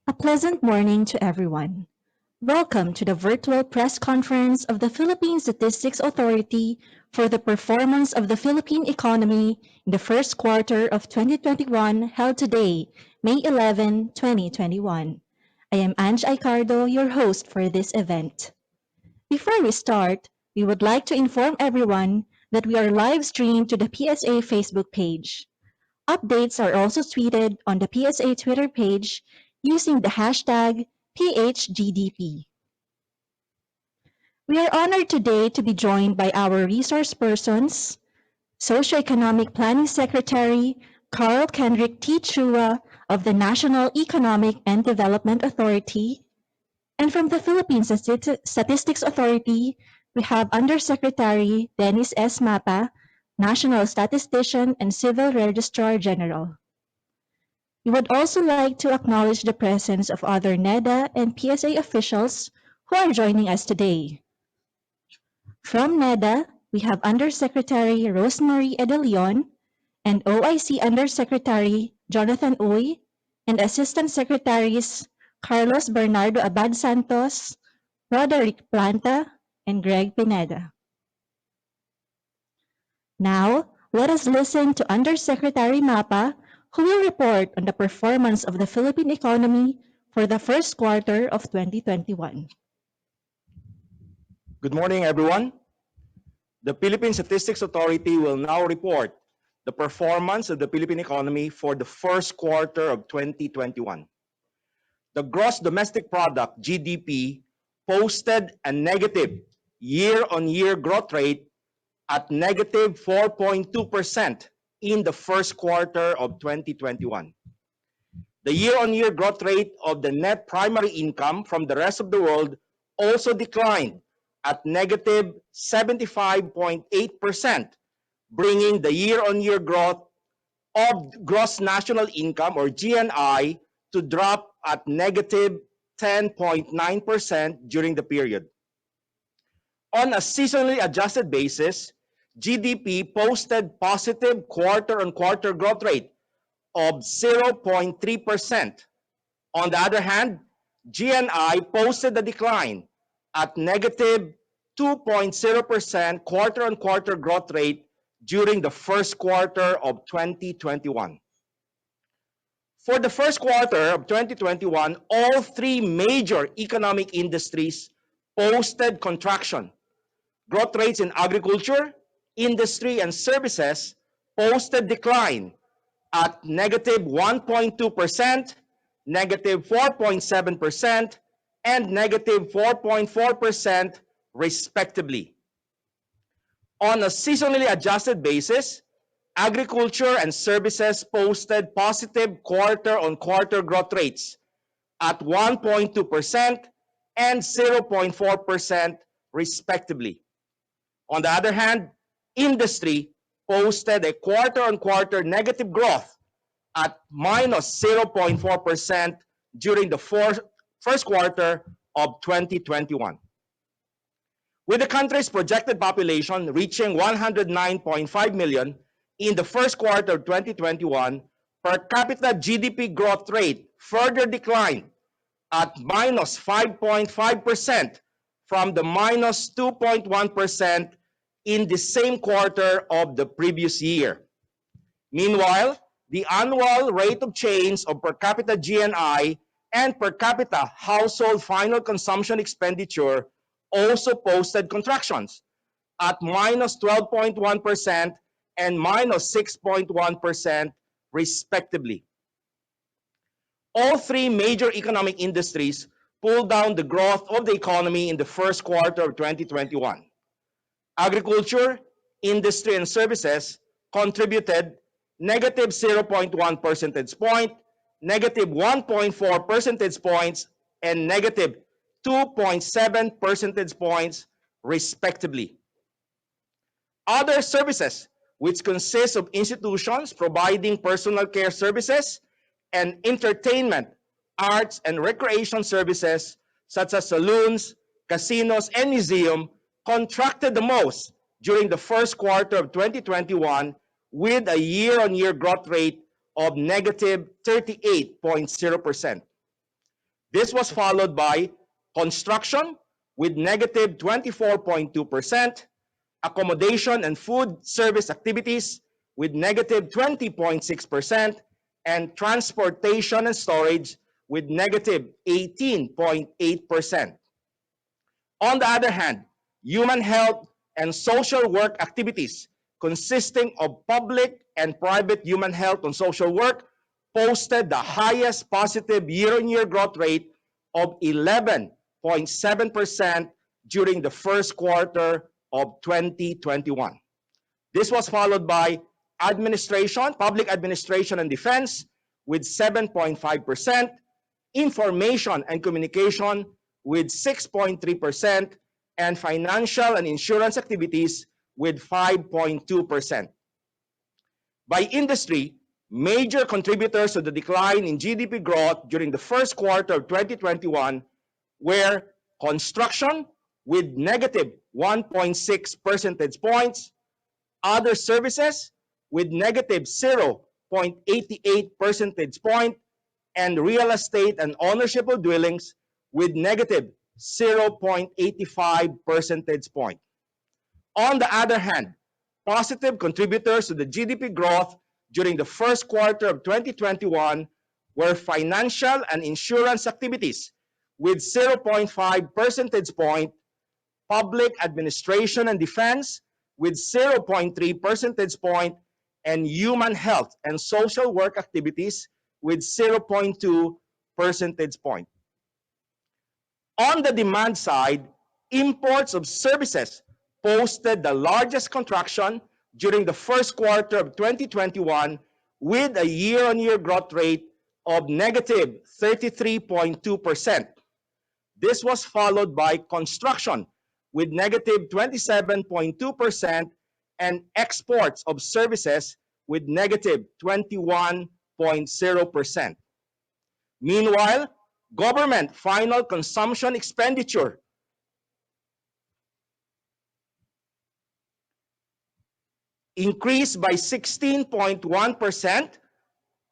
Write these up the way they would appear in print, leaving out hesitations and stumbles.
A pleasant morning to everyone. Welcome to the virtual press conference of the Philippine Statistics Authority for the performance of the Philippine economy in the first quarter of 2021 held today, May 11, 2021. I am Ange Aicardo, your host for this event. Before we start, we would like to inform everyone that we are live streamed to the PSA Facebook page. Updates are also tweeted on the PSA Twitter page using the hashtag PHGDP. We are honored today to be joined by our resource persons, Socioeconomic Planning Secretary Carl Kendrick T. Chua of the National Economic and Development Authority, and from the Philippine Statistics Authority, we have Undersecretary Dennis S. Mapa, National Statistician and Civil Registrar General. We would also like to acknowledge the presence of other NEDA and PSA officials who are joining us today. From NEDA, we have Undersecretary Rosemarie Edelion and OIC Undersecretary Jonathan Uy and Assistant Secretaries Carlos Bernardo Abad Santos, Roderick Planta, and Greg Pineda. Now, let us listen to Undersecretary Mapa, who will report on the performance of the Philippine economy for the first quarter of 2021. Good morning, everyone. The Philippine Statistics Authority will now report the performance of the Philippine economy for the first quarter of 2021. The gross domestic product, GDP, posted a negative year-on-year growth rate at negative 4.2% in the first quarter of 2021. The year-on-year growth rate of the net primary income from the rest of the world also declined at negative 75.8%, bringing the year-on-year growth of gross national income, or GNI, to drop at negative 10.9% during the period. On a seasonally adjusted basis, GDP posted positive quarter-on-quarter growth rate of 0.3%. On the other hand, GNI posted a decline at negative 2.0% quarter-on-quarter growth rate during the first quarter of 2021. For the first quarter of 2021, all three major economic industries posted contraction. Growth rates in agriculture, industry, and services posted decline at negative 1.2%, negative 4.7%, and negative 4.4% respectively. On a seasonally adjusted basis, agriculture and services posted positive quarter-on-quarter growth rates at 1.2% and 0.4% respectively. On the other hand, industry posted a quarter-on-quarter negative growth at minus 0.4% during the first quarter of 2021. With the country's projected population reaching 109.5 million in the first quarter of 2021, per capita GDP growth rate further declined at minus 5.5% from the minus 2.1% in the same quarter of the previous year. Meanwhile, the annual rate of change of per capita GNI and per capita household final consumption expenditure also posted contractions at minus 12.1% and minus 6.1% respectively. All three major economic industries pulled down the growth of the economy in the first quarter of 2021. Agriculture, industry, and services contributed negative 0.1 percentage point, negative 1.4 percentage points, and negative 2.7 percentage points, respectively. Other services, which consist of institutions providing personal care services and entertainment, arts, and recreation services, such as saloons, casinos, and museums, contracted the most during the first quarter of 2021 with a year-on-year growth rate of negative 38.0%. This was followed by construction with negative 24.2%, accommodation and food service activities with negative 20.6%, and transportation and storage with negative 18.8%. On the other hand, human health and social work activities consisting of public and private human health and social work posted the highest positive year-on-year growth rate of 11.7% during the first quarter of 2021. This was followed by public administration and defense with 7.5%, information and communication with 6.3%, and financial and insurance activities with 5.2%. By industry, major contributors to the decline in GDP growth during the first quarter of 2021 were construction with negative 1.6 percentage points, other services with negative 0.88 percentage point, and real estate and ownership of dwellings with negative 0.85 percentage point. On the other hand, positive contributors to the GDP growth during the first quarter of 2021 were financial and insurance activities with 0.5 percentage point, public administration and defense with 0.3 percentage point, and human health and social work activities with 0.2 percentage point. On the demand side, imports of services posted the largest contraction during the first quarter of 2021 with a year-on-year growth rate of negative 33.2%. This was followed by construction with negative 27.2% and exports of services with negative 21.0%. Meanwhile, government final consumption expenditure increased by 16.1%,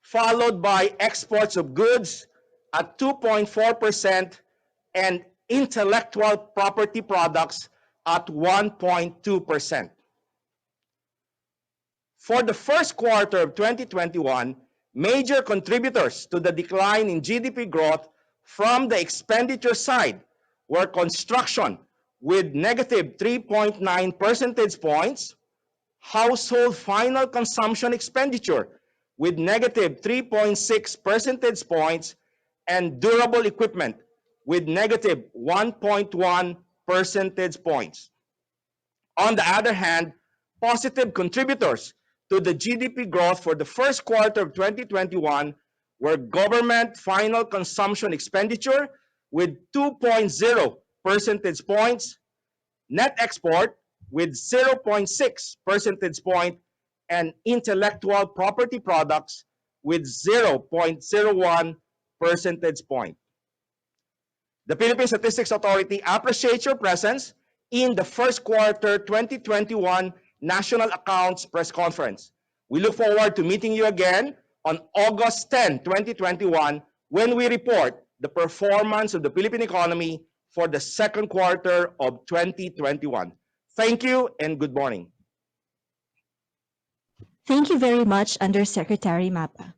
followed by exports of goods at 2.4% and intellectual property products at 1.2%. For the first quarter of 2021, major contributors to the decline in GDP growth from the expenditure side were construction with negative 3.9 percentage points, household final consumption expenditure with negative 3.6 percentage points, and durable equipment with negative 1.1 percentage points. On the other hand, positive contributors to the GDP growth for the first quarter of 2021 were government final consumption expenditure with 2.0 percentage points, net export with 0.6 percentage point, and intellectual property products with 0.01 percentage point. The Philippine Statistics Authority appreciates your presence in the first quarter 2021 National Accounts Press Conference. We look forward to meeting you again on August 10, 2021, when we report the performance of the Philippine economy for the second quarter of 2021. Thank you and good morning. Thank you very much, Undersecretary Mapa.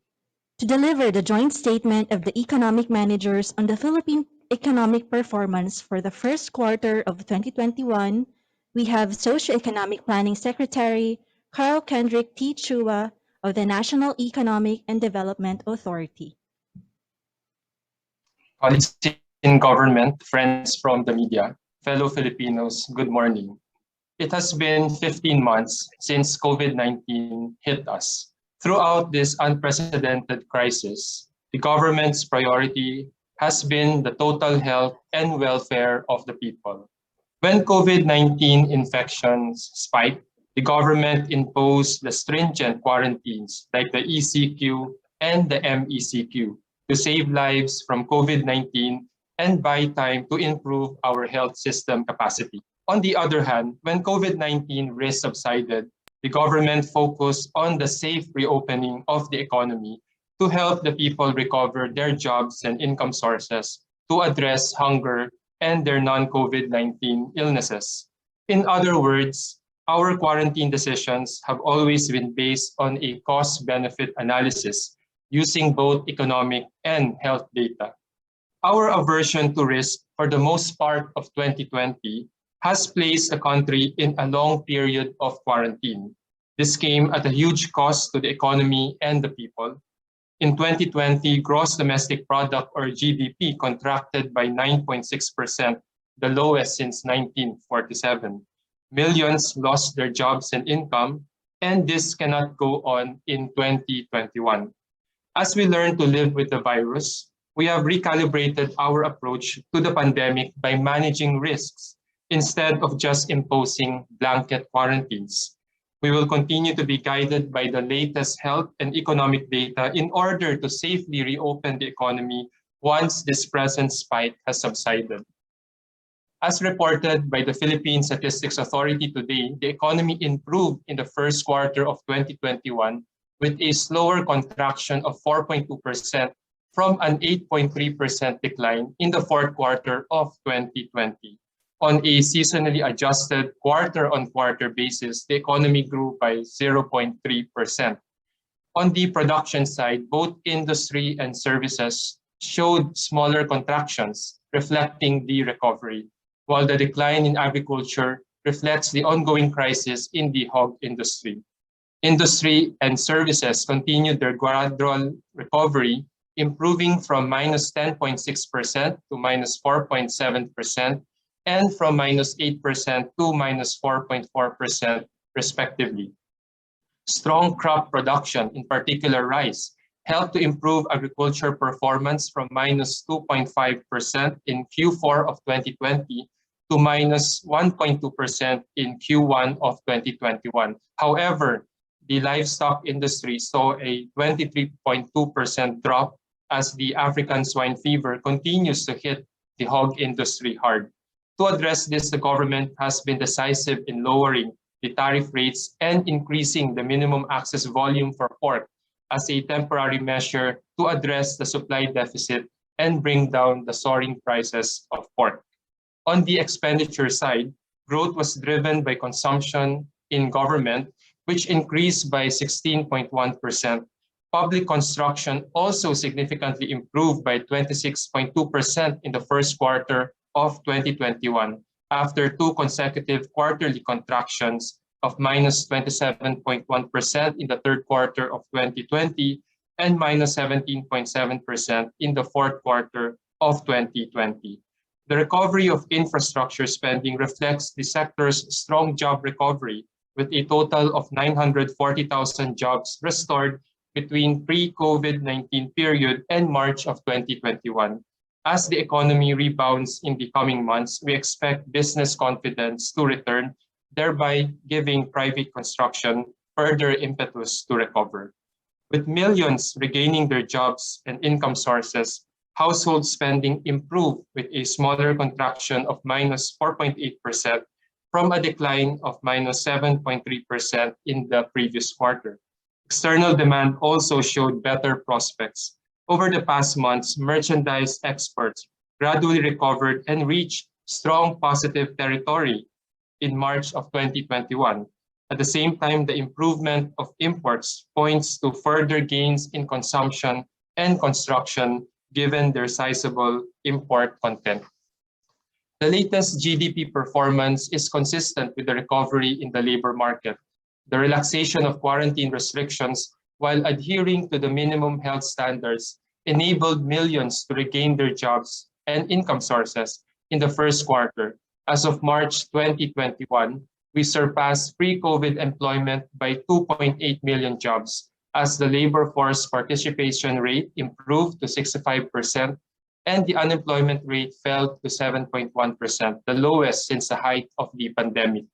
To deliver the joint statement of the economic managers on the Philippine economic performance for the first quarter of 2021, we have Socioeconomic Planning Secretary Carl Kendrick T. Chua of the National Economic and Development Authority. Colleagues in government, friends from the media, fellow Filipinos, good morning. It has been 15 months since COVID-19 hit us. Throughout this unprecedented crisis, the government's priority has been the total health and welfare of the people. When COVID-19 infections spiked, the government imposed the stringent quarantines like the ECQ and the MECQ to save lives from COVID-19 and buy time to improve our health system capacity. On the other hand, when COVID-19 risk subsided, the government focused on the safe reopening of the economy to help the people recover their jobs and income sources to address hunger and their non-COVID-19 illnesses. In other words, our quarantine decisions have always been based on a cost-benefit analysis using both economic and health data. Our aversion to risk for the most part of 2020 has placed the country in a long period of quarantine. This came at a huge cost to the economy and the people. In 2020, gross domestic product or GDP contracted by 9.6%, the lowest since 1947. Millions lost their jobs and income, and this cannot go on in 2021. As we learn to live with the virus, we have recalibrated our approach to the pandemic by managing risks instead of just imposing blanket quarantines. We will continue to be guided by the latest health and economic data in order to safely reopen the economy once this present spike has subsided. As reported by the Philippine Statistics Authority today, the economy improved in the first quarter of 2021 with a slower contraction of 4.2% from an 8.3% decline in the fourth quarter of 2020. On a seasonally adjusted quarter-on-quarter basis, the economy grew by 0.3%. On the production side, both industry and services showed smaller contractions, reflecting the recovery, while the decline in agriculture reflects the ongoing crisis in the hog industry. Industry and services continued their gradual recovery, improving from minus 10.6% to minus 4.7%, and from minus 8% to minus 4.4% respectively. Strong crop production, in particular rice, helped to improve agriculture performance from minus 2.5% in Q4 of 2020 to minus 1.2% in Q1 of 2021. However, the livestock industry saw a 23.2% drop as the African swine fever continues to hit the hog industry hard. To address this, the government has been decisive in lowering the tariff rates and increasing the minimum access volume for pork as a temporary measure to address the supply deficit and bring down the soaring prices of pork. On the expenditure side, growth was driven by consumption in government, which increased by 16.1%. Public construction also significantly improved by 26.2% in the first quarter of 2021, after two consecutive quarterly contractions of minus 27.1% in the third quarter of 2020 and minus 17.7% in the fourth quarter of 2020. The recovery of infrastructure spending reflects the sector's strong job recovery, with a total of 940,000 jobs restored between pre-COVID-19 period and March of 2021. As the economy rebounds in the coming months, we expect business confidence to return, thereby giving private construction further impetus to recover. With millions regaining their jobs and income sources, household spending improved with a smaller contraction of minus 4.8% from a decline of minus 7.3% in the previous quarter. External demand also showed better prospects. Over the past months, merchandise exports gradually recovered and reached strong positive territory in March of 2021. At the same time, the improvement of imports points to further gains in consumption and construction given their sizable import content. The latest GDP performance is consistent with the recovery in the labor market. The relaxation of quarantine restrictions while adhering to the minimum health standards enabled millions to regain their jobs and income sources in the first quarter. As of March 2021, we surpassed pre-COVID employment by 2.8 million jobs as the labor force participation rate improved to 65% and the unemployment rate fell to 7.1%, the lowest since the height of the pandemic.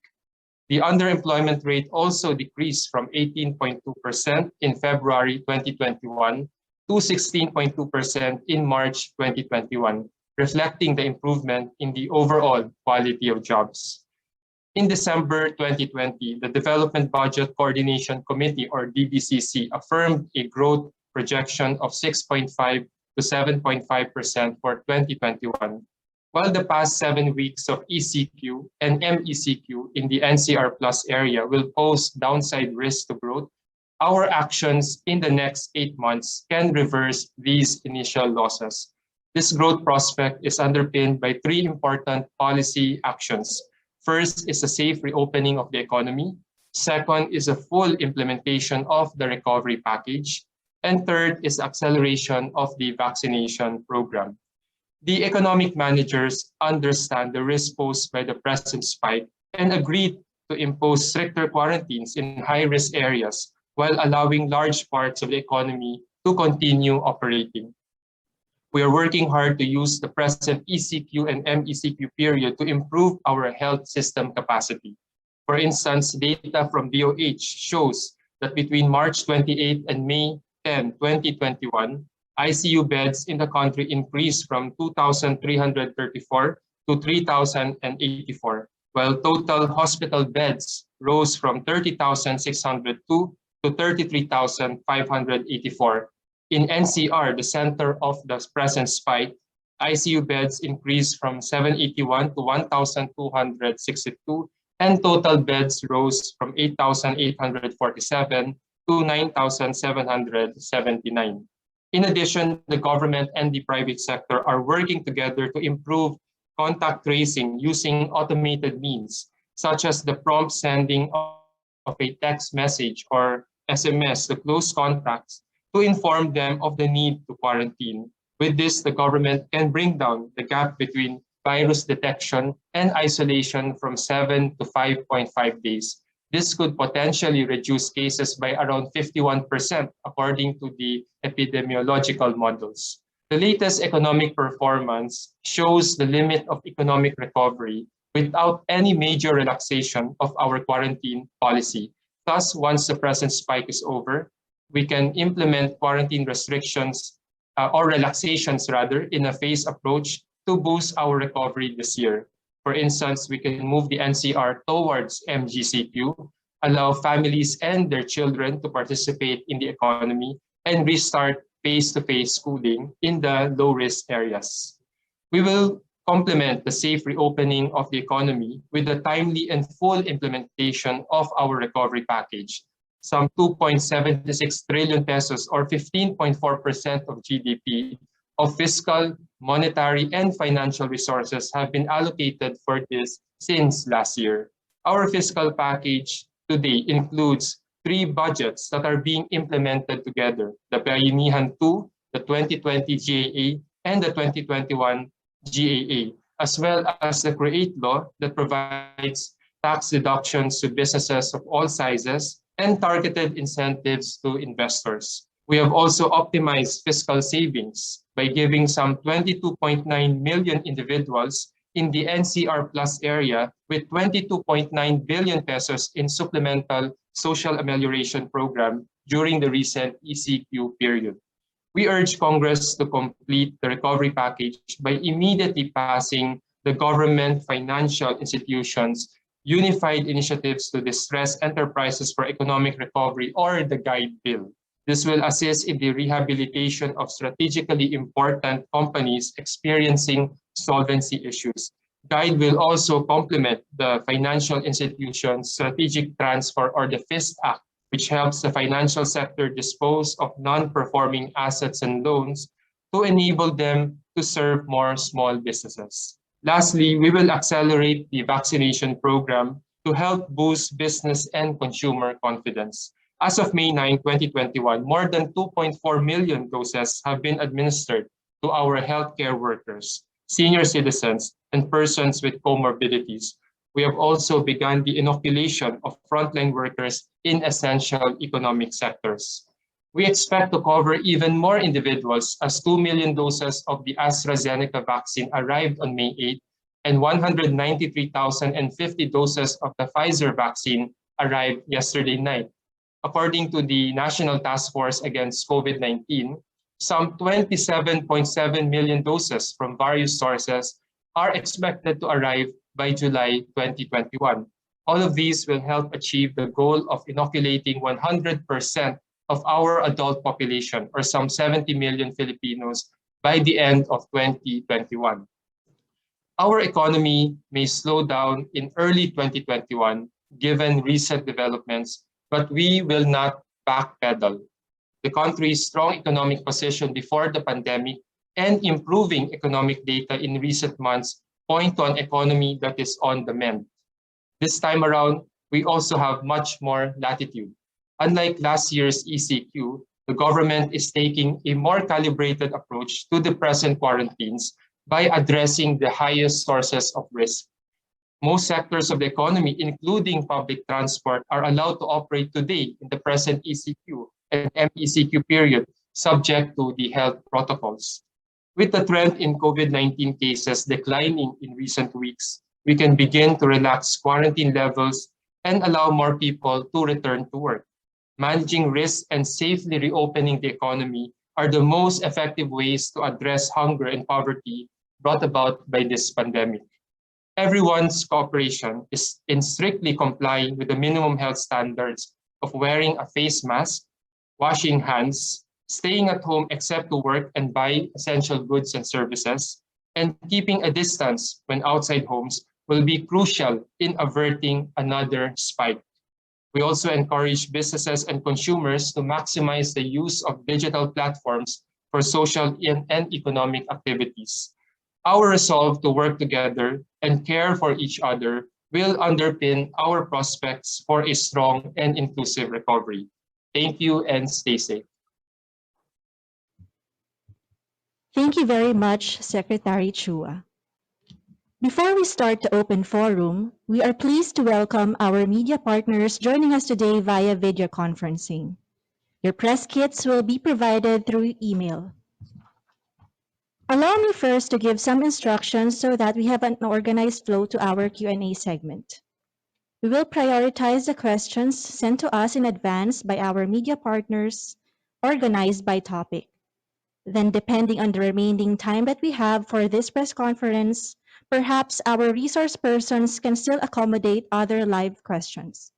The underemployment rate also decreased from 18.2% in February 2021 to 16.2% in March 2021, reflecting the improvement in the overall quality of jobs. In December 2020, the Development Budget Coordination Committee, or DBCC, affirmed a growth projection of 6.5 to 7.5% for 2021. While the past 7 weeks of ECQ and MECQ in the NCR Plus area will pose downside risk to growth, our actions in the next 8 months can reverse these initial losses. This growth prospect is underpinned by three important policy actions. First is a safe reopening of the economy. Second is a full implementation of the recovery package. And third is acceleration of the vaccination program. The economic managers understand the risk posed by the present spike and agreed to impose stricter quarantines in high-risk areas while allowing large parts of the economy to continue operating. We are working hard to use the present ECQ and MECQ period to improve our health system capacity. For instance, data from DOH shows that between March 28 and May 10, 2021, ICU beds in the country increased from 2,334 to 3,084, while total hospital beds rose from 30,602 to 33,584. In NCR, the center of the present spike, ICU beds increased from 781 to 1,262, and total beds rose from 8,847 to 9,779. In addition, the government and the private sector are working together to improve contact tracing using automated means, such as the prompt sending of a text message or SMS to close contacts to inform them of the need to quarantine. With this, the government can bring down the gap between virus detection and isolation from 7 to 5.5 days. This could potentially reduce cases by around 51% according to the epidemiological models. The latest economic performance shows the limit of economic recovery without any major relaxation of our quarantine policy. Thus, once the present spike is over, we can implement quarantine restrictions or relaxations rather in a phased approach to boost our recovery this year. For instance, we can move the NCR towards MGCQ, allow families and their children to participate in the economy, and restart face-to-face schooling in the low-risk areas. We will complement the safe reopening of the economy with the timely and full implementation of our recovery package. Some 2.76 trillion pesos or 15.4% of GDP of fiscal, monetary, and financial resources have been allocated for this since last year. Our fiscal package today includes three budgets that are being implemented together: the Bayanihan 2, the 2020 GAA, and the 2021 GAA, as well as the CREATE law that provides tax deductions to businesses of all sizes and targeted incentives to investors. We have also optimized fiscal savings by giving some 22.9 million individuals in the NCR Plus area with 22.9 billion pesos in supplemental social amelioration program during the recent ECQ period. We urge Congress to complete the recovery package by immediately passing the Government Financial Institutions Unified Initiatives to Distress Enterprises for Economic Recovery, or the GUIDE bill. This will assist in the rehabilitation of strategically important companies experiencing solvency issues. GUIDE will also complement the Financial Institutions Strategic Transfer, or the FIST Act, which helps the financial sector dispose of non-performing assets and loans to enable them to serve more small businesses. Lastly, we will accelerate the vaccination program to help boost business and consumer confidence. As of May 9, 2021, more than 2.4 million doses have been administered to our healthcare workers, senior citizens, and persons with comorbidities. We have also begun the inoculation of frontline workers in essential economic sectors. We expect to cover even more individuals as 2 million doses of the AstraZeneca vaccine arrived on May 8, and 193,050 doses of the Pfizer vaccine arrived yesterday night. According to the National Task Force Against COVID-19, some 27.7 million doses from various sources are expected to arrive by July 2021. All of these will help achieve the goal of inoculating 100% of our adult population, or some 70 million Filipinos, by the end of 2021. Our economy may slow down in early 2021 given recent developments, but we will not backpedal. The country's strong economic position before the pandemic and improving economic data in recent months point to an economy that is on the mend. This time around, we also have much more latitude. Unlike last year's ECQ, the government is taking a more calibrated approach to the present quarantines by addressing the highest sources of risk. Most sectors of the economy, including public transport, are allowed to operate today in the present ECQ and MECQ period, subject to the health protocols. With the trend in COVID-19 cases declining in recent weeks, we can begin to relax quarantine levels and allow more people to return to work. Managing risks and safely reopening the economy are the most effective ways to address hunger and poverty brought about by this pandemic. Everyone's cooperation is in strictly complying with the minimum health standards of wearing a face mask, washing hands, staying at home except to work and buy essential goods and services, and keeping a distance when outside homes will be crucial in averting another spike. We also encourage businesses and consumers to maximize the use of digital platforms for social and economic activities. Our resolve to work together and care for each other will underpin our prospects for a strong and inclusive recovery. Thank you and stay safe. Thank you very much, Secretary Chua. Before we start the open forum, we are pleased to welcome our media partners joining us today via video conferencing. Your press kits will be provided through email. Allow me first to give some instructions so that we have an organized flow to our Q&A segment. We will prioritize the questions sent to us in advance by our media partners, organized by topic. Then, depending on the remaining time that we have for this press conference, perhaps our resource persons can still accommodate other live questions.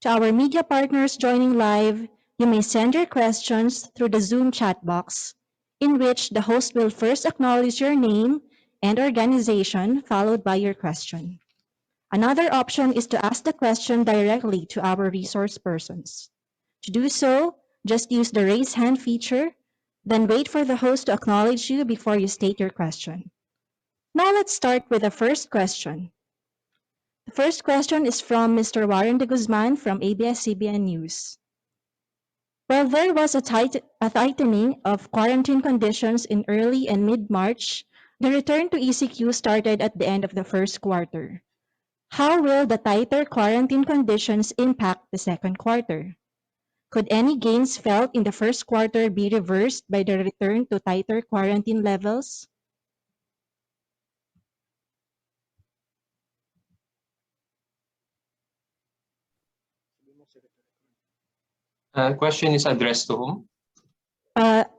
To our media partners joining live, you may send your questions through the Zoom chat box, in which the host will first acknowledge your name and organization, followed by your question. Another option is to ask the question directly to our resource persons. To do so, just use the raise hand feature, then wait for the host to acknowledge you before you state your question. Now let's start with the first question. The first question is from Mr. Warren de Guzman from ABS-CBN News. While there was a tightening of quarantine conditions in early and mid-March, the return to ECQ started at the end of the first quarter. How will the tighter quarantine conditions impact the second quarter? Could any gains felt in the first quarter be reversed by the return to tighter quarantine levels? Question is addressed to whom? To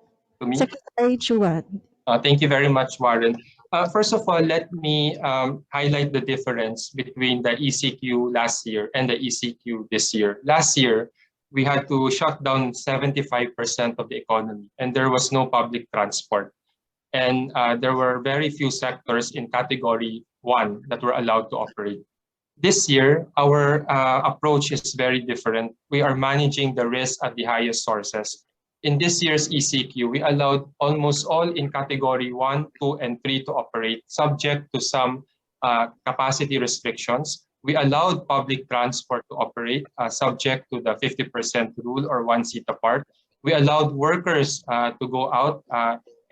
me? Secretary Chua. Thank you very much, Warren. First of all, let me highlight the difference between the ECQ last year and the ECQ this year. Last year, we had to shut down 75% of the economy, and there was no public transport. And there were very few sectors in category 1 that were allowed to operate. This year, our approach is very different. We are managing the risk at the highest sources. In this year's ECQ, we allowed almost all in category 1, 2, and 3 to operate, subject to some capacity restrictions. We allowed public transport to operate, subject to the 50% rule or 1 seat apart. We allowed workers to go out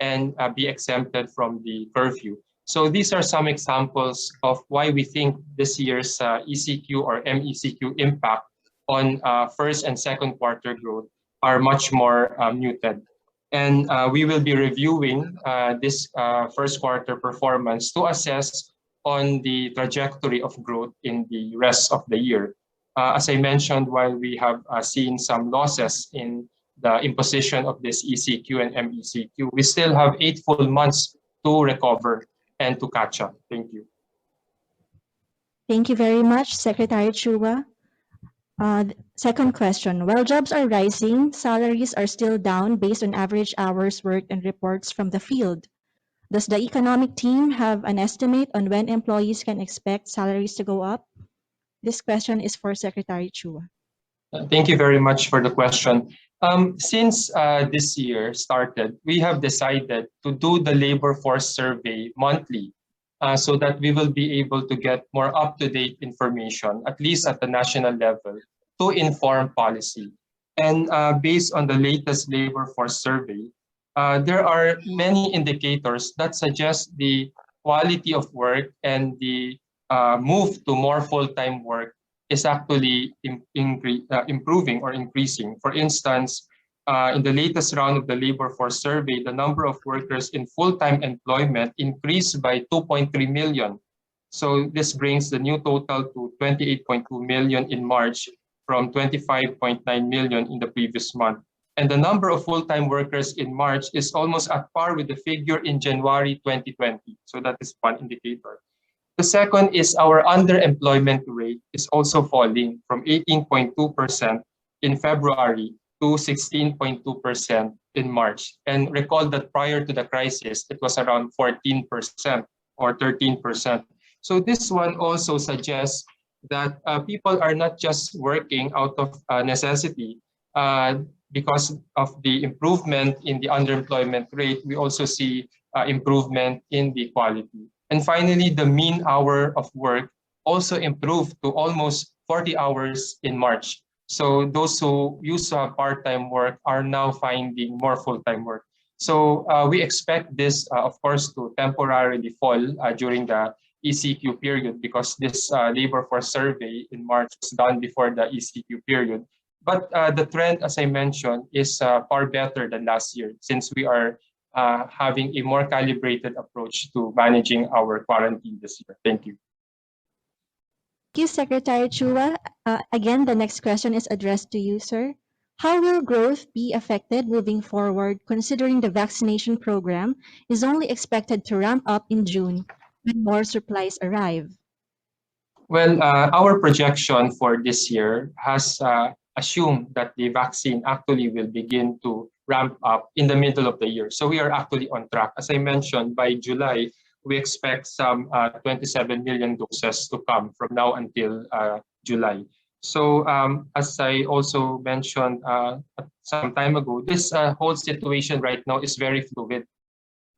and be exempted from the curfew. So these are some examples of why we think this year's ECQ or MECQ impact on first and second quarter growth are much more muted. And we will be reviewing this first quarter performance to assess on the trajectory of growth in the rest of the year. As I mentioned, while we have seen some losses in the imposition of this ECQ and MECQ, we still have 8 full months to recover and to catch up. Thank you. Thank you very much, Secretary Chua. Second question, while jobs are rising, salaries are still down based on average hours worked and reports from the field. Does the economic team have an estimate on when employees can expect salaries to go up? This question is for Secretary Chua. Thank you very much for the question. Since this year started, we have decided to do the labor force survey monthly so that we will be able to get more up-to-date information, at least at the national level, to inform policy. And based on the latest labor force survey, there are many indicators that suggest the quality of work and the move to more full-time work is actually improving or increasing. For instance, in the latest round of the labor force survey, the number of workers in full-time employment increased by 2.3 million. So this brings the new total to 28.2 million in March from 25.9 million in the previous month. And the number of full-time workers in March is almost at par with the figure in January 2020. So that is one indicator. The second is our underemployment rate is also falling from 18.2% in February to 16.2% in March. And recall that prior to the crisis, it was around 14% or 13%. So this one also suggests that people are not just working out of necessity. Because of the improvement in the underemployment rate, we also see improvement in the quality. And finally, the mean hour of work also improved to almost 40 hours in March. So those who used to have part-time work are now finding more full-time work. So we expect this, of course, to temporarily fall during the ECQ period because this labor force survey in March was done before the ECQ period. But the trend, as I mentioned, is far better than last year since we are having a more calibrated approach to managing our quarantine this year. Thank you. Thank you, Secretary Chua. Again, the next question is addressed to you, sir. How will growth be affected moving forward, considering the vaccination program is only expected to ramp up in June when more supplies arrive? Well, our projection for this year has assumed that the vaccine actually will begin to ramp up in the middle of the year. So we are actually on track. As I mentioned, by July, we expect some 27 million doses to come from now until July. So as I also mentioned some time ago, this whole situation right now is very fluid.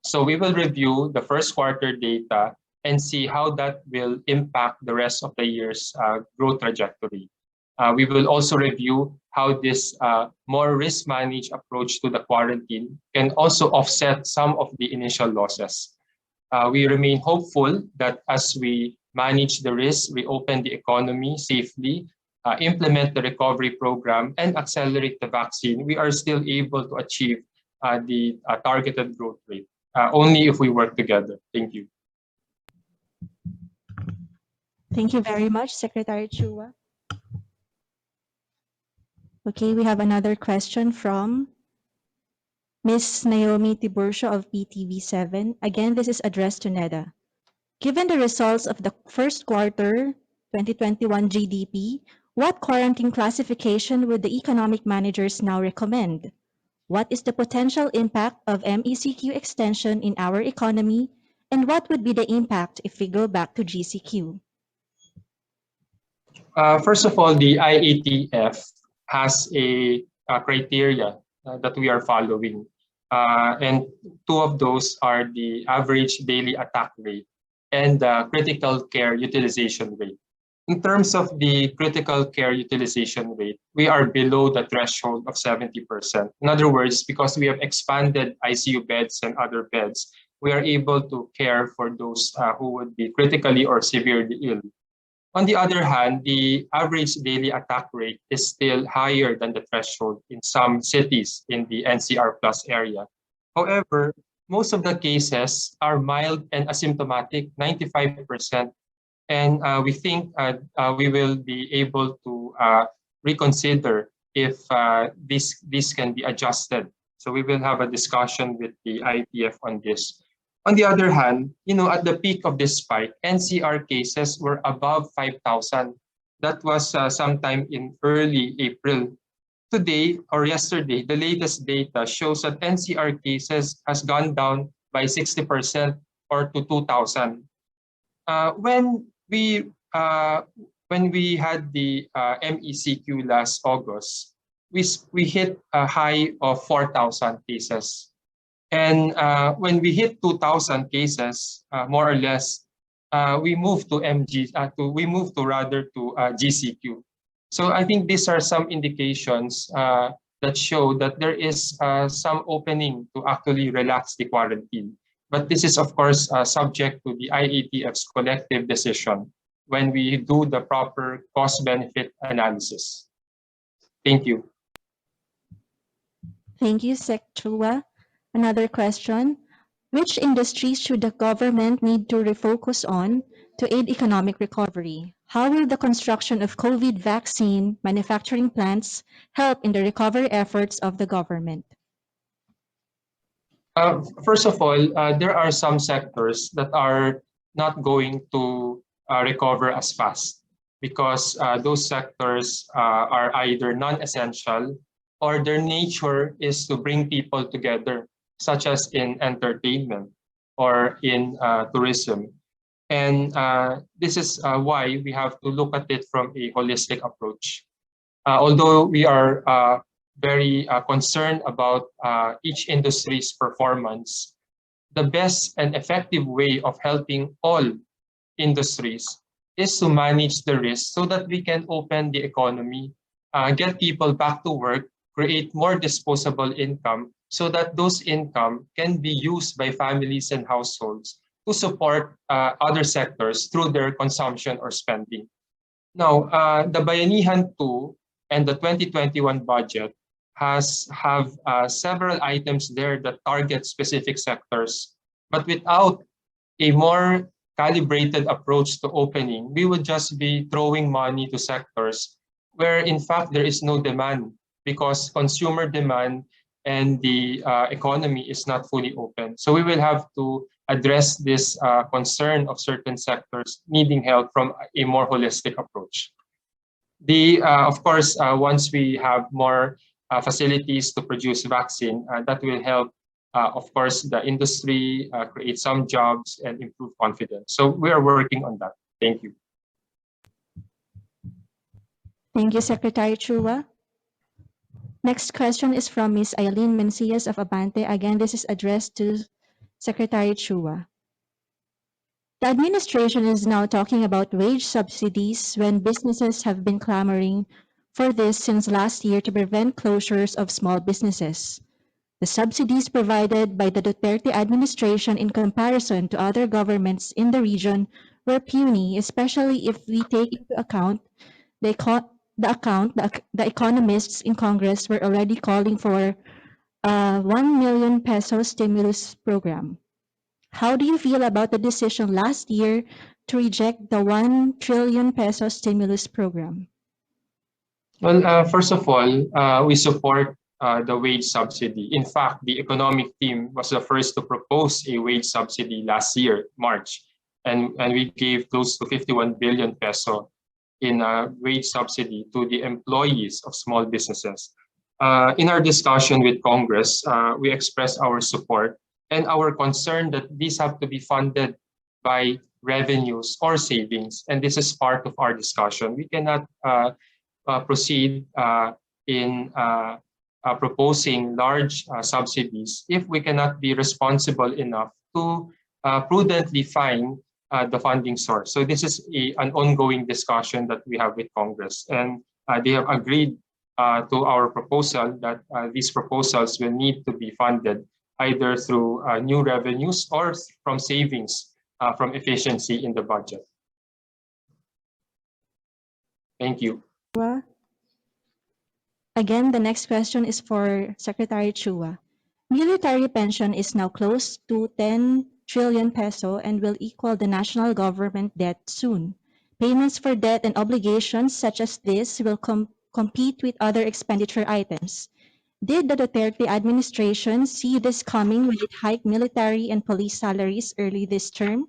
So we will review the first quarter data and see how that will impact the rest of the year's growth trajectory. We will also review how this more risk-managed approach to the quarantine can also offset some of the initial losses. We remain hopeful that as we manage the risk, reopen the economy safely, implement the recovery program, and accelerate the vaccine, we are still able to achieve the targeted growth rate, only if we work together. Thank you. Thank you very much, Secretary Chua. Okay, we have another question from Ms. Naomi Tiburcio of PTV7. Again, this is addressed to NEDA. Given the results of the first quarter 2021 GDP, what quarantine classification would the economic managers now recommend? What is the potential impact of MECQ extension in our economy? And what would be the impact if we go back to GCQ? First of all, the IATF has a criteria that we are following. And two of those are the average daily attack rate and the critical care utilization rate. In terms of the critical care utilization rate, we are below the threshold of 70%. In other words, because we have expanded ICU beds and other beds, we are able to care for those who would be critically or severely ill. On the other hand, the average daily attack rate is still higher than the threshold in some cities in the NCR plus area. However, most of the cases are mild and asymptomatic, 95%. And we think we will be able to reconsider if this can be adjusted. So we will have a discussion with the ITF on this. On the other hand, at the peak of this spike, NCR cases were above 5,000. That was sometime in early April. Today or yesterday, the latest data shows that NCR cases has gone down by 60% or to 2,000. Uh, when we had the MECQ last August, we hit a high of 4,000 cases. And when we hit 2,000 cases, more or less, we moved to GCQ. So I think these are some indications that show that there is some opening to actually relax the quarantine. But this is, of course, subject to the IATF's collective decision when we do the proper cost-benefit analysis. Thank you. Thank you, Sec Chua. Another question. Which industries should the government need to refocus on to aid economic recovery? How will the construction of COVID vaccine manufacturing plants help in the recovery efforts of the government? First of all, there are some sectors that are not going to recover as fast because those sectors are either non-essential or their nature is to bring people together, such as in entertainment or in tourism. And this is why we have to look at it from a holistic approach. Although we are very concerned about each industry's performance, the best and effective way of helping all industries is to manage the risk so that we can open the economy, get people back to work, create more disposable income so that those income can be used by families and households to support other sectors through their consumption or spending. Now, the Bayanihan 2 and the 2021 budget have several items there that target specific sectors, but without a more calibrated approach to opening, we would just be throwing money to sectors where in fact there is no demand because consumer demand and the economy is not fully open. So we will have to address this concern of certain sectors needing help from a more holistic approach. Of course, once we have more facilities to produce vaccine, that will help, of course, the industry create some jobs and improve confidence. So we are working on that. Thank you. Thank you, Secretary Chua. Next question is from Ms. Eileen Mencias of Abante. Again, this is addressed to Secretary Chua. The administration is now talking about wage subsidies when businesses have been clamoring for this since last year to prevent closures of small businesses. The subsidies provided by the Duterte administration in comparison to other governments in the region were puny, especially if we take into account the economists in Congress were already calling for a 1 million peso stimulus program. How do you feel about the decision last year to reject the 1 trillion peso stimulus program? Well, first of all, we support the wage subsidy. In fact, the economic team was the first to propose a wage subsidy last year, March, and we gave close to 51 billion peso in a wage subsidy to the employees of small businesses. In our discussion with Congress, we expressed our support and our concern that these have to be funded by revenues or savings, and this is part of our discussion. We cannot proceed in proposing large subsidies if we cannot be responsible enough to prudently find the funding source. So this is an ongoing discussion that we have with Congress, and they have agreed to our proposal that these proposals will need to be funded either through new revenues or from savings from efficiency in the budget. Thank you. Again, the next question is for Secretary Chua. Military pension is now close to 10 trillion peso and will equal the national government debt soon. Payments for debt and obligations such as this will compete with other expenditure items. Did the Duterte administration see this coming when it hiked military and police salaries early this term?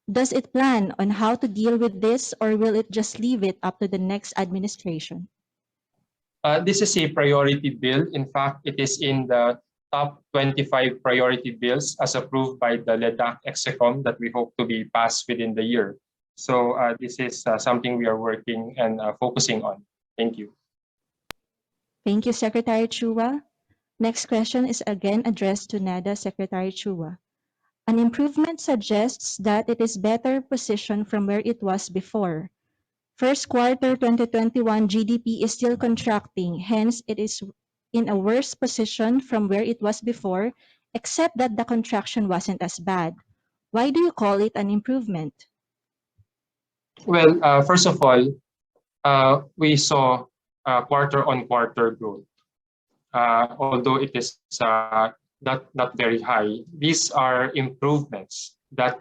Does it plan on how to deal with this, or will it just leave it up to the next administration? This is a priority bill. In fact, it is in the top 25 priority bills as approved by the LEDAC Execom that we hope to be passed within the year. So this is something we are working and focusing on. Thank you. Thank you, Secretary Chua. Next question is again addressed to NEDA Secretary Chua. An improvement suggests that it is better positioned from where it was before. First quarter 2021 GDP is still contracting, hence it is in a worse position from where it was before, except that the contraction wasn't as bad. Why do you call it an improvement? Well, first of all, we saw quarter-on-quarter growth. Although it is not very high, these are improvements that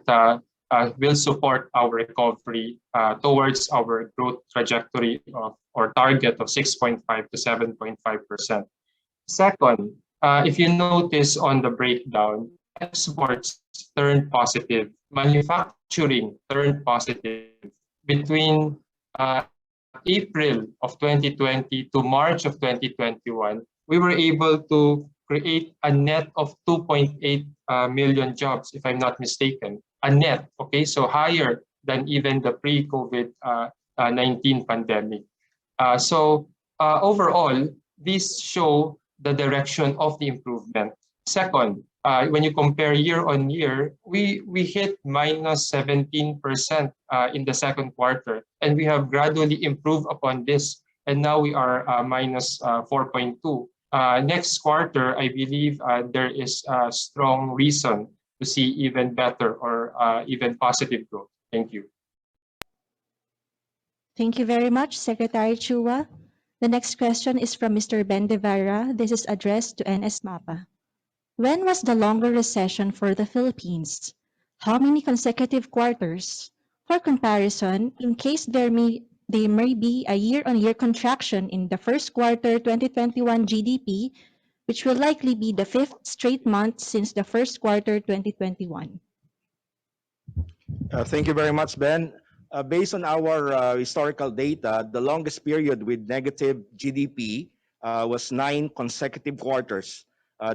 will support our recovery towards our growth trajectory of or target of 6.5 to 7.5%. Second, if you notice on the breakdown, exports turned positive, manufacturing turned positive between April of 2020 to March of 2021. We were able to create a net of 2.8 million jobs, if I'm not mistaken. A net, okay, so higher than even the pre-COVID-19 pandemic. So overall, these show the direction of the improvement. Second, when you compare year on year, we hit minus 17% in the second quarter, and we have gradually improved upon this, and now we are minus 4.2. Next quarter, I believe there is a strong reason to see even better or even positive growth. Thank you. Thank you very much, Secretary Chua. The next question is from Mr. Ben De Vera. This is addressed to NS MAPA. When was the longer recession for the Philippines? How many consecutive quarters? For comparison, in case there may be a year-on-year contraction in the first quarter 2021 GDP, which will likely be the fifth straight month since the first quarter 2021. Thank you very much, Ben. Based on our historical data, the longest period with negative GDP was 9 consecutive quarters.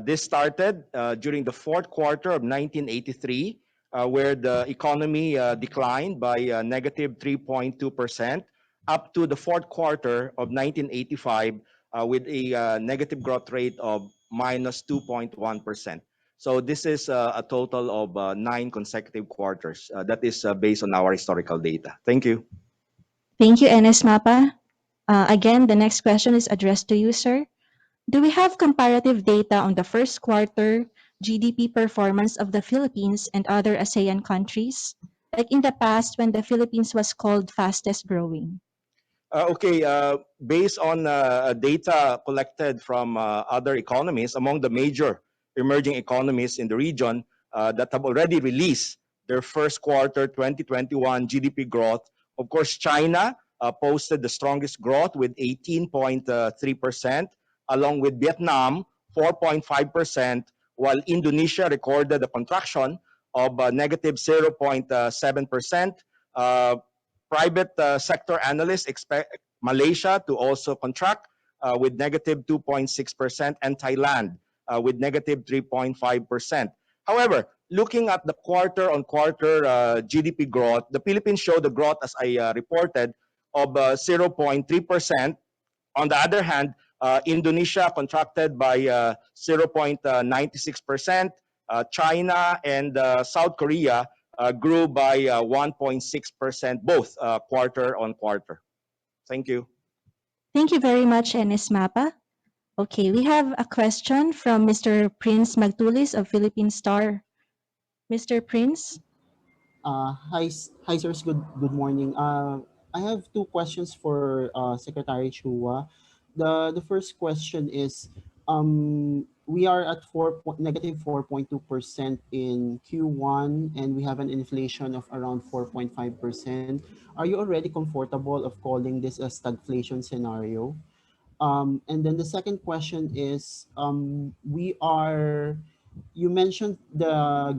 This started during the fourth quarter of 1983, where the economy declined by negative 3.2%, up to the fourth quarter of 1985 with a negative growth rate of minus 2.1%. So this is a total of 9 consecutive quarters. That is based on our historical data. Thank you. Thank you, NS MAPA. Again, the next question is addressed to you, sir. Do we have comparative data on the first quarter GDP performance of the Philippines and other ASEAN countries? Like in the past when the Philippines was called fastest growing. Okay, based on data collected from other economies, among the major emerging economies in the region that have already released their first quarter 2021 GDP growth, of course, China posted the strongest growth with 18.3%, along with Vietnam, 4.5%, while Indonesia recorded a contraction of negative 0.7%. Private sector analysts expect Malaysia to also contract with negative 2.6% and Thailand with negative 3.5%. However, looking at the quarter-on-quarter GDP growth, the Philippines showed the growth, as I reported, of 0.3%. On the other hand, Indonesia contracted by 0.96%. China and South Korea grew by 1.6%, both quarter-on-quarter. Thank you. Thank you very much, NS MAPA. Okay, we have a question from Mr. Prince Magtulis of Philippine Star. Mr. Prince? Hi, sirs. Good morning. I have two questions for Secretary Chua. The first question is, we are at negative 4.2% in Q1, and we have an inflation of around 4.5%. Are you already comfortable of calling this a stagflation scenario? And then the second question is, we are you mentioned the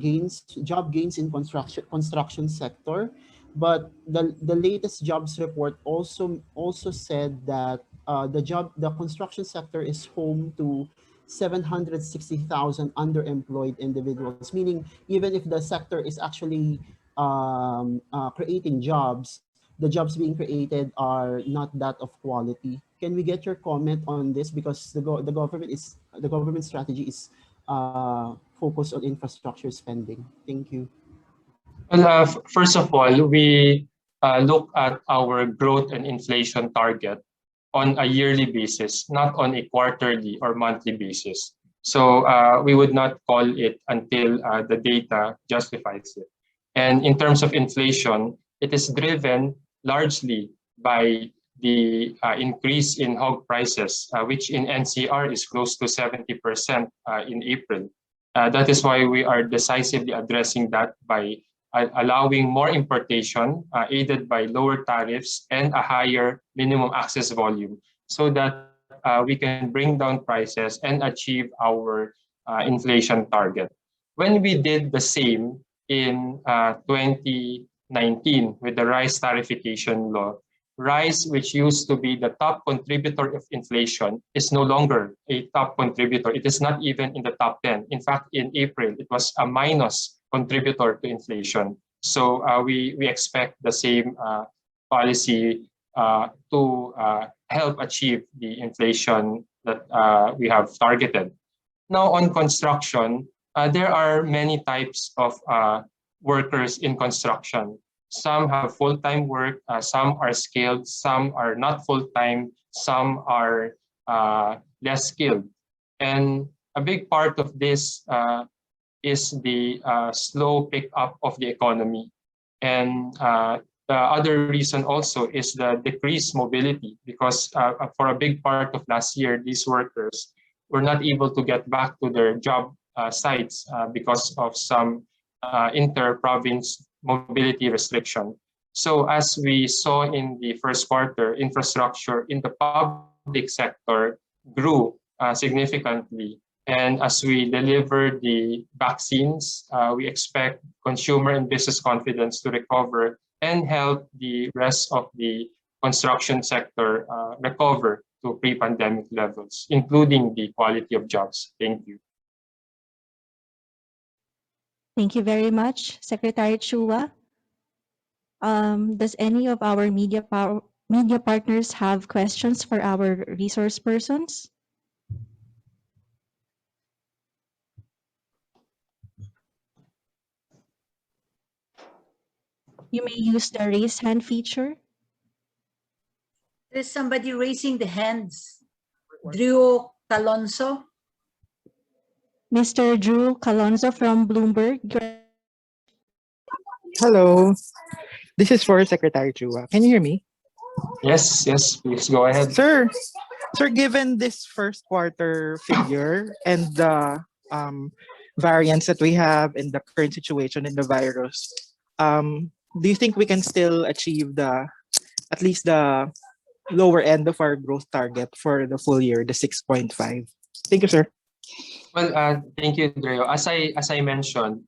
job gains in construction sector, but the latest jobs report also said that the construction sector is home to 760,000 underemployed individuals, meaning even if the sector is actually creating jobs, the jobs being created are not that of quality. Can we get your comment on this? Because the government strategy is focused on infrastructure spending. Thank you. Well, first of all, we look at our growth and inflation target on a yearly basis, not on a quarterly or monthly basis. So we would not call it until the data justifies it. And in terms of inflation, it is driven largely by the increase in hog prices, which in NCR is close to 70% in April. That is why we are decisively addressing that by allowing more importation aided by lower tariffs and a higher minimum access volume so that we can bring down prices and achieve our inflation target. When we did the same in 2019 with the rice tarification law, rice, which used to be the top contributor of inflation, is no longer a top contributor. It is not even in the top 10. In fact, in April, it was a minus contributor to inflation. So we expect the same policy to help achieve the inflation that we have targeted. Now on construction, there are many types of workers in construction. Some have full-time work, some are skilled, some are not full-time, some are less skilled. And a big part of this is the slow pick-up of the economy. And the other reason also is the decreased mobility because for a big part of last year, these workers were not able to get back to their job sites because of some inter-province mobility restriction. So as we saw in the first quarter, infrastructure in the public sector grew significantly. And as we deliver the vaccines, we expect consumer and business confidence to recover and help the rest of the construction sector recover to pre-pandemic levels, including the quality of jobs. Thank you. Thank you very much, Secretary Chua. Does any of our media partners have questions for our resource persons? You may use the raise hand feature. There's somebody raising the hands. Drew Calonso. Mr. Drew Calonzo from Bloomberg. Hello, this is for Secretary Chua. Can you hear me? Yes, please go ahead. Sir, given this first quarter figure and the variants that we have in the current situation in the virus, do you think we can still achieve at least the lower end of our growth target for the full year, the 6.5? Thank you, sir. Well, thank you, Dreo. As I mentioned,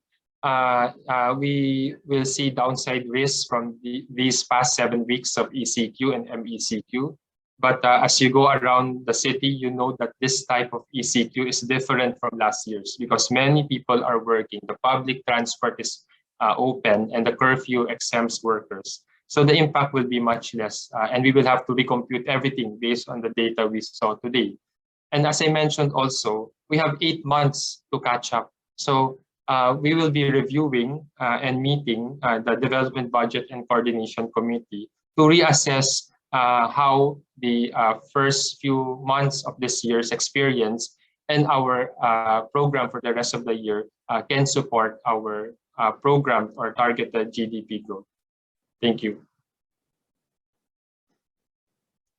we will see downside risks from these past 7 weeks of ECQ and MECQ. But as you go around the city, you know that this type of ECQ is different from last year's because many people are working. The public transport is open and the curfew exempts workers. So the impact will be much less and we will have to recompute everything based on the data we saw today. And as I mentioned also, we have 8 months to catch up. So we will be reviewing and meeting the Development Budget and Coordination Committee to reassess how the first few months of this year's experience and our program for the rest of the year can support our program or targeted GDP growth. Thank you.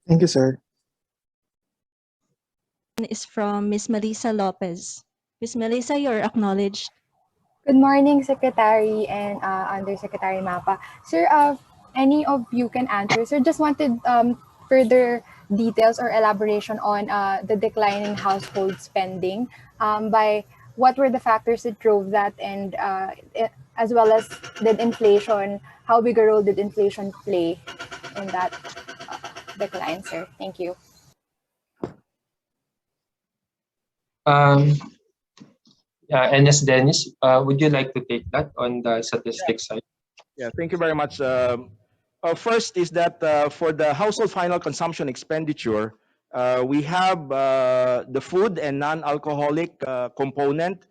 Thank you, sir. Is from Ms. Melissa Lopez. Ms. Melissa, you're acknowledged. Good morning, Secretary and Undersecretary Mapa. Sir, any of you can answer. Sir, just wanted further details or elaboration on the declining household spending by what were the factors that drove that, and as well as did inflation, how big a role did inflation play in that decline, sir? Thank you. Um, NS Dennis, would you like to take that on the statistics side? Yeah, thank you very much. First is that for the household final consumption expenditure, we have the food and non-alcoholic component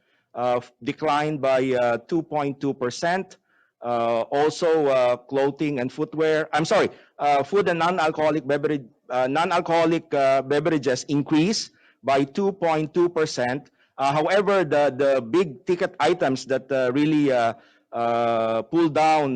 declined by 2.2%. Also, clothing and footwear. I'm sorry, food and non-alcoholic beverages increased by 2.2%. However, the big ticket items that really pull down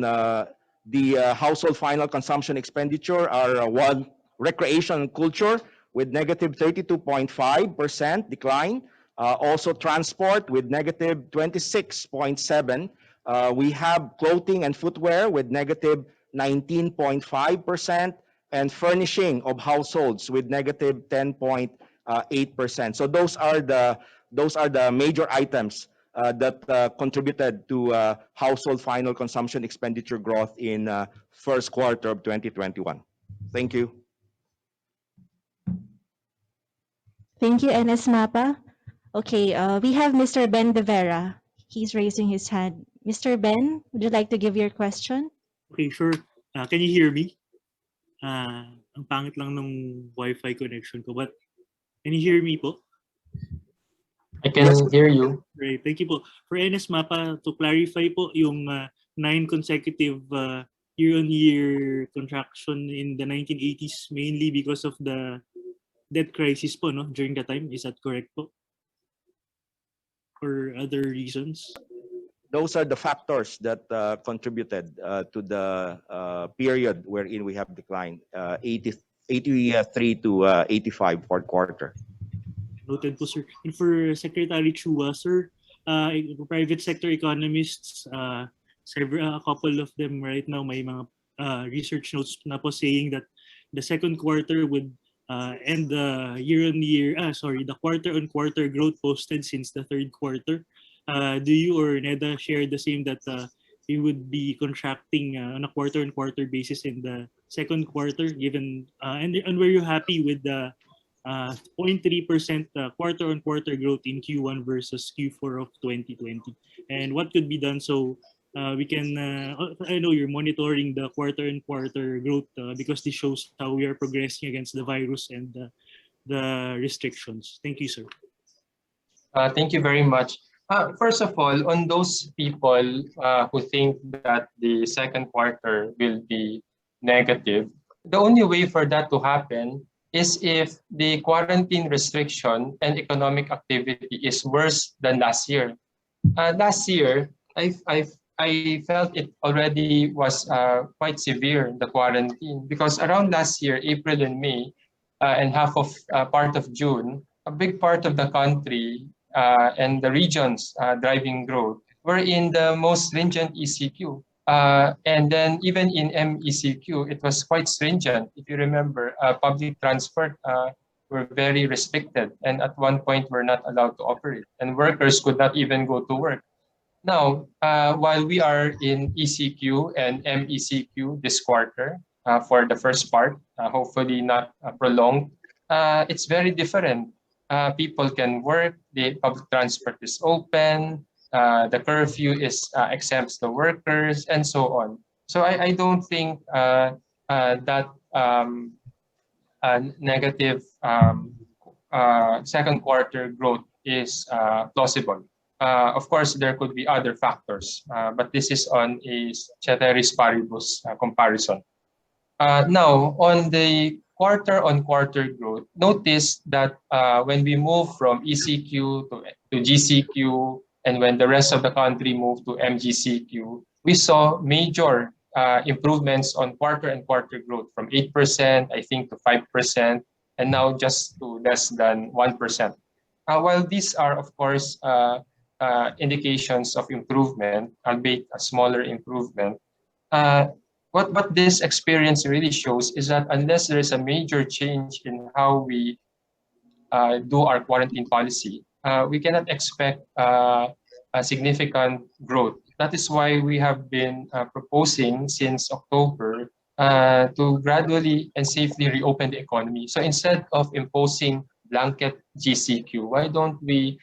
the household final consumption expenditure are one, recreation and culture with negative 32.5% decline. Also transport with negative 26.7. We have clothing and footwear with negative 19.5%, and furnishing of households with negative 10.8%. So those are the major items that contributed to household final consumption expenditure growth in first quarter of 2021. Thank you. Thank you, NS Mapa. Okay, we have Mr. Ben De Vera. He's raising his hand. Mr. Ben, would you like to give your question? Okay, sure. Can you hear me? Ang pangit lang nung Wi-Fi connection ko, but can you hear me po? I can hear you. Great, thank you po. For NS Mapa, to clarify po, yung 9 consecutive year-on-year contraction in the 1980s, mainly because of the debt crisis po, no, during that time. Is that correct po? Or other reasons? Those are the factors that contributed to the period wherein we have declined 83 to 85 fourth quarter. Noted po, sir. And for Secretary Chua, sir, private sector economists, a couple of them right now may mga research notes na po saying that the second quarter would end the the quarter-on-quarter growth posted since the third quarter. Do you or NEDA share the same that we would be contracting on a quarter-on-quarter basis in the second quarter, given and were you happy with the 0.3% quarter-on-quarter growth in Q1 versus Q4 of 2020? And what could be done so we can, I know you're monitoring the quarter-on-quarter growth because this shows how we are progressing against the virus and the restrictions. Thank you, sir. Thank you very much. First of all, on those people who think that the second quarter will be negative, the only way for that to happen is if the quarantine restriction and economic activity is worse than last year. Last year, I felt it already was quite severe, the quarantine, because around last year, April and May, and half of part of June, a big part of the country and the regions driving growth were in the most stringent ECQ. And then even in MECQ, it was quite stringent. If you remember, public transport were very restricted, and at one point were not allowed to operate, and workers could not even go to work. Now, while we are in ECQ and MECQ this quarter for the first part, hopefully not prolonged, it's very different. People can work, the public transport is open, the curfew is exempts the workers, and so on. So I don't think that negative second quarter growth is plausible. Of course, there could be other factors, but this is on a ceteris paribus comparison. Now, on the quarter-on-quarter growth, notice that when we move from ECQ to GCQ, and when the rest of the country moved to MGCQ, we saw major improvements on quarter-on-quarter growth from 8%, I think, to 5%, and now just to less than 1%. While these are, of course, indications of improvement, albeit a smaller improvement, what this experience really shows is that unless there is a major change in how we do our quarantine policy, we cannot expect a significant growth. That is why we have been proposing since October to gradually and safely reopen the economy. So instead of imposing blanket GCQ, why don't we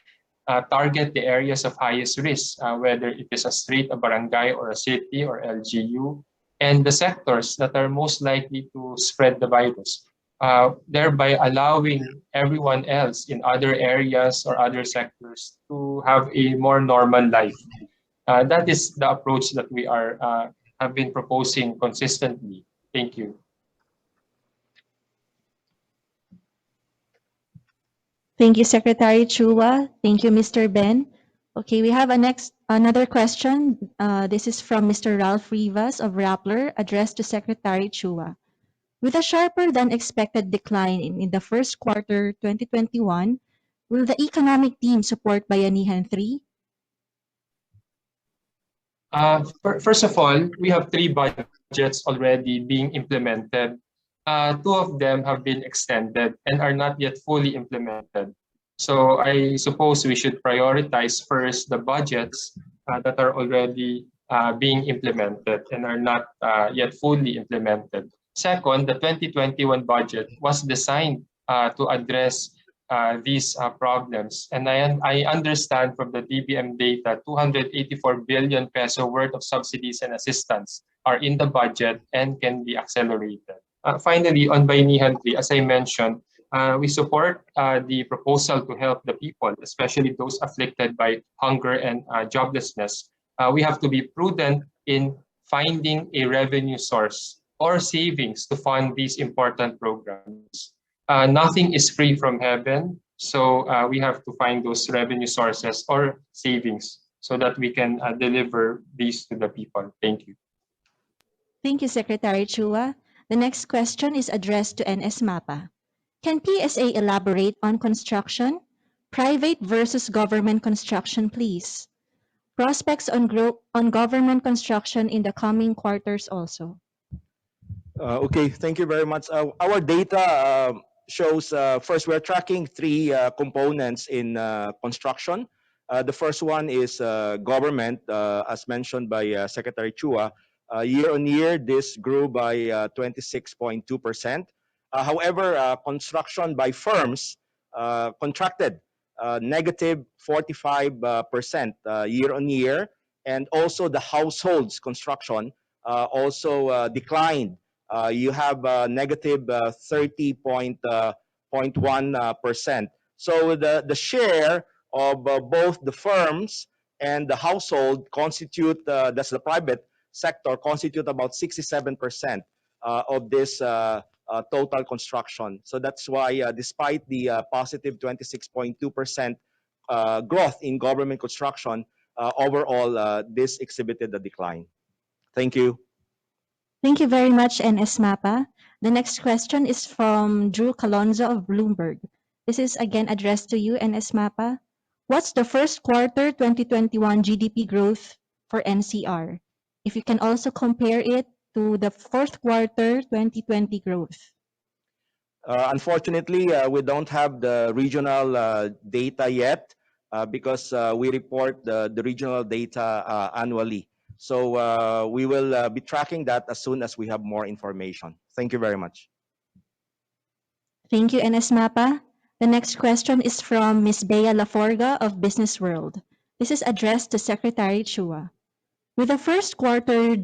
target the areas of highest risk, whether it is a street, a barangay, or a city, or LGU, and the sectors that are most likely to spread the virus, thereby allowing everyone else in other areas or other sectors to have a more normal life. That is the approach that we are have been proposing consistently. Thank you. Thank you, Secretary Chua. Thank you, Mr. Ben. Okay, we have another question. This is from Mr. Ralph Rivas of Rappler, addressed to Secretary Chua. With a sharper than expected decline in the first quarter 2021, will the economic team support Bayanihan 3? First of all, we have 3 budgets already being implemented. 2 of them have been extended and are not yet fully implemented. So I suppose we should prioritize first the budgets that are already being implemented and are not yet fully implemented. Second, the 2021 budget was designed to address these problems. And I understand from the DBM data, 284 billion peso worth of subsidies and assistance are in the budget and can be accelerated. Finally, on Bayanihan 3, as I mentioned, we support the proposal to help the people, especially those afflicted by hunger and joblessness. We have to be prudent in finding a revenue source or savings to fund these important programs. Nothing is free from heaven, so we have to find those revenue sources or savings so that we can deliver these to the people. Thank you. Thank you, Secretary Chua. The next question is addressed to NS MAPA. Can PSA elaborate on construction? Private versus government construction, please. Prospects on government construction in the coming quarters also. Okay, thank you very much. Our data shows, first, we're tracking 3 components in construction. The first one is government, as mentioned by Secretary Chua. Year on year, this grew by 26.2%. However, construction by firms contracted negative 45% year on year, and also the households construction also declined. You have negative 30.1%. So the share of both the firms and the household constitute, that's the private sector, constitute about 67% of this total construction. So that's why despite the positive 26.2% growth in government construction, overall this exhibited a decline. Thank you. Thank you very much, NS MAPA. The next question is from Drew Calonzo of Bloomberg. This is again addressed to you, NS MAPA. What's the first quarter 2021 GDP growth for NCR? If you can also compare it to the fourth quarter 2020 growth. Unfortunately, we don't have the regional data yet because we report the regional data annually. So we will be tracking that as soon as we have more information. Thank you very much. Thank you, NS MAPA. The next question is from Ms. Bea Laforga of Business World. This is addressed to Secretary Chua. With the first quarter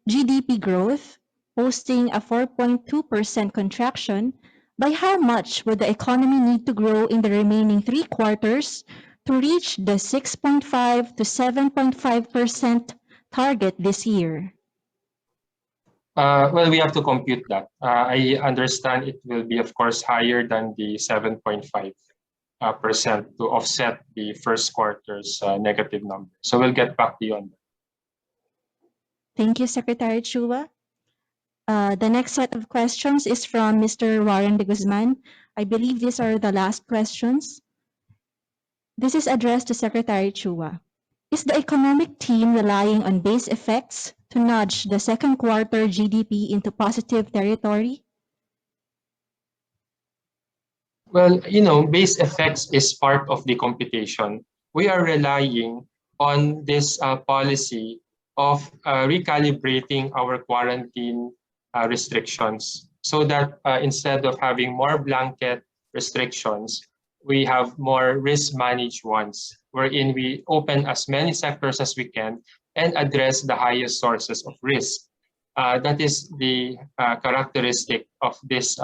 GDP growth posting a 4.2% contraction, by how much would the economy need to grow in the remaining 3 quarters to reach the 6.5 to 7.5% target this year? Well, we have to compute that. I understand it will be, of course, higher than the 7.5% to offset the first quarter's negative number. So we'll get back to you on that. Thank you, Secretary Chua. The next set of questions is from Mr. Warren de Guzman. I believe these are the last questions. This is addressed to Secretary Chua. Is the economic team relying on base effects to nudge the second quarter GDP into positive territory? Well, base effects is part of the computation. We are relying on this policy of recalibrating our quarantine restrictions so that instead of having more blanket restrictions, we have more risk managed ones, wherein we open as many sectors as we can and address the highest sources of risk. That is the characteristic of this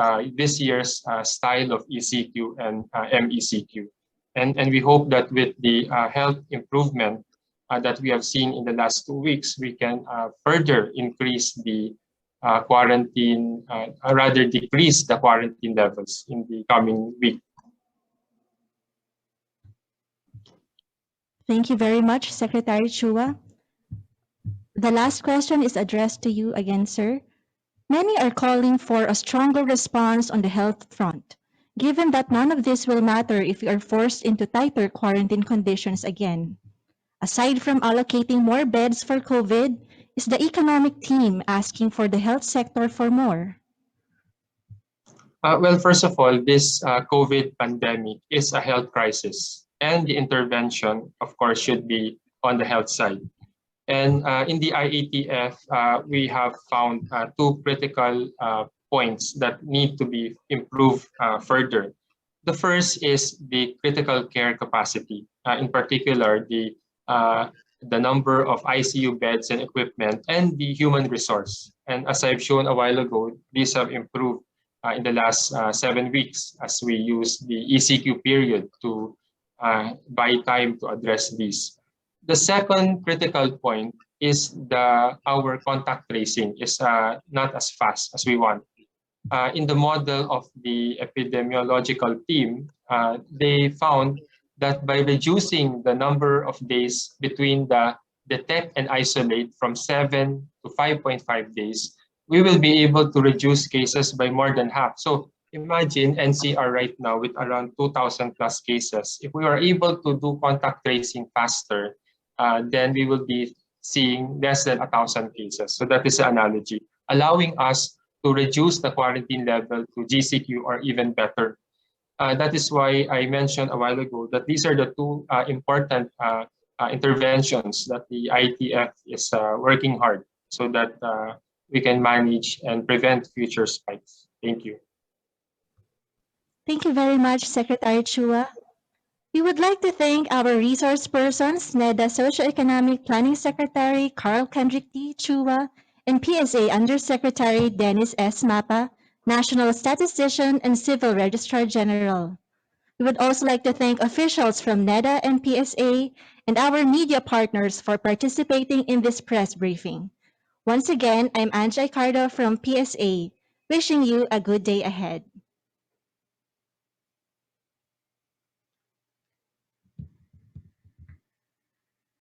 year's style of ECQ and MECQ. And we hope that with the health improvement that we have seen in the last 2 weeks, we can further increase the quarantine, rather decrease the quarantine levels in the coming week. Thank you very much, Secretary Chua. The last question is addressed to you again, sir. Many are calling for a stronger response on the health front, given that none of this will matter if we are forced into tighter quarantine conditions again. Aside from allocating more beds for COVID, is the economic team asking for the health sector for more? Well, first of all, this COVID pandemic is a health crisis, and the intervention, of course, should be on the health side. And in the IATF, we have found two critical points that need to be improved further. The first is the critical care capacity, in particular, the number of ICU beds and equipment and the human resource. And as I've shown a while ago, these have improved in the last 7 weeks as we use the ECQ period to buy time to address these. The second critical point is our contact tracing is not as fast as we want. In the model of the epidemiological team, they found that by reducing the number of days between the detect and isolate from 7 to 5.5 days, we will be able to reduce cases by more than half. So imagine NCR right now with around 2,000 plus cases. If we are able to do contact tracing faster, then we will be seeing less than 1,000 cases. So that is the analogy, allowing us to reduce the quarantine level to GCQ or even better. That is why I mentioned a while ago that these are the two important interventions that the ITF is working hard so that we can manage and prevent future spikes. Thank you. Thank you very much, Secretary Chua. We would like to thank our resource persons, NEDA Socioeconomic Planning Secretary Carl Kendrick T. Chua, and PSA Undersecretary Dennis S. Mapa, National Statistician and Civil Registrar General. We would also like to thank officials from NEDA and PSA and our media partners for participating in this press briefing. Once again, I'm Angie Cardo from PSA, wishing you a good day ahead.